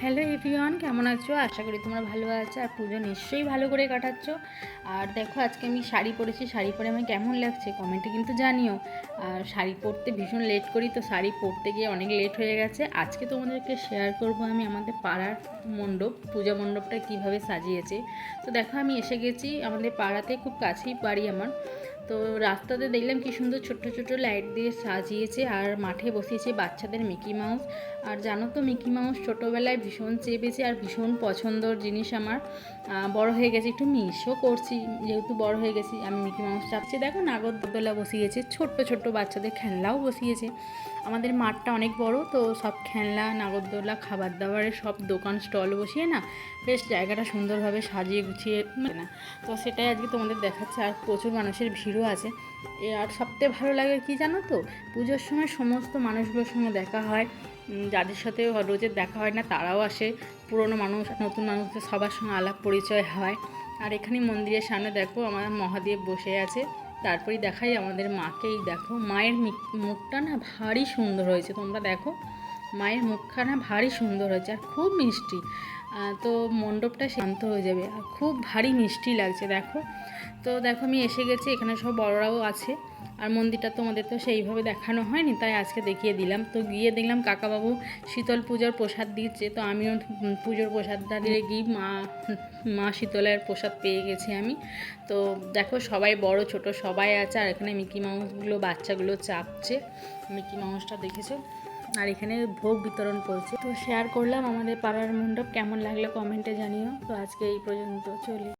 Hello everyone, কেমন আছো? আশা করি তোমরা ভালো আছো আর পুজো নিশ্চয়ই ভালো করে কাটাচ্ছ। আর দেখো, আজকে আমি শাড়ি পরেছি। শাড়ি পরে আমার কেমন লাগছে কমেন্টে কিন্তু জানিও। আর শাড়ি পরতে ভীষণ লেট করি, তো শাড়ি পরতে গিয়ে অনেক লেট হয়ে গেছে। আজকে তোমাদেরকে শেয়ার করব আমি আমাদের পাড়ার মণ্ডপ, পূজা মণ্ডপটা কীভাবে সাজিয়েছে। তো দেখো, আমি এসে গেছি আমাদের পাড়াতে, খুব কাছেই বাড়ি আমার। তো রাস্তাতে দেখলাম কি সুন্দর ছোট্ট ছোট্ট লাইট দিয়ে সাজিয়েছে, আর মাঠে বসিয়েছে বাচ্চাদের মিকি মাউস। আর জানো তো, মিকি মাউস ছোটোবেলায় ভীষণ চেপেছে আর ভীষণ পছন্দর জিনিস আমার। বড় হয়ে গেছে, একটু মিসও করছি, যেহেতু বড় হয়ে গেছি। আমি মিকি মাউস চাপছি। দেখো, নাগরদোলা বসিয়েছে, ছোট্ট ছোট্ট বাচ্চাদের খেলনাও বসিয়েছে। আমাদের মাঠটা অনেক বড়, তো সব খেলনা, নাগরদোলা, খাবার দাবারের সব দোকান স্টল বসিয়ে না বেশ জায়গাটা সুন্দরভাবে সাজিয়ে গুছিয়ে না। তো সেটাই আজকে তোমাদের দেখাচ্ছে। আর প্রচুর মানুষের ভিড়ও আছে। আর সবথেকে ভালো লাগে কি জানো তো, পুজোর সময় সমস্ত মানুষগুলোর সঙ্গে দেখা হয়। যাদের সাথে রোজের দেখা হয় না তারাও আসে। পুরনো মানুষ, নতুন মানুষদের সবার সঙ্গে আলাপ পরিচয় হয়। আর এখানে মন্দিরের সামনে দেখো আমার মহাদেব বসে আছে। তারপরেই দেখাই আমাদের মাকেই। দেখো, মায়ের মুখটা না ভারী সুন্দর হয়েছে, তোমরা দেখো। মায়ের মুখখানা ভারী সুন্দর হয়েছে আর খুব মিষ্টি। তো মণ্ডপটা শান্ত হয়ে যাবে আর খুব ভারী মিষ্টি লাগছে দেখো। তো দেখো, আমি এসে গেছি, এখানে সব বড়রাও আছে। আর মন্দিরটা তোমাদের তো সেইভাবে দেখানো হয়নি, তাই আজকে দেখিয়ে দিলাম। তো গিয়ে দেখলাম কাকাবাবু শীতল পুজোর প্রসাদ দিচ্ছে, তো আমিও পুজোর প্রসাদটা দিয়ে গিয়ে মা শীতলের প্রসাদ পেয়ে গেছি আমি। তো দেখো, সবাই বড় ছোট সবাই আছে। আর এখানে মিকি মাউসগুলো, বাচ্চাগুলো চাপছে। মিকি মাউসটা দেখেছো। আর এখানে ভোগ বিতরণ করছে। তো শেয়ার করলাম আমাদের পাড়ার মণ্ডপ, কেমন লাগলো কমেন্টে জানিও। তো আজকে এই পর্যন্ত, চলি।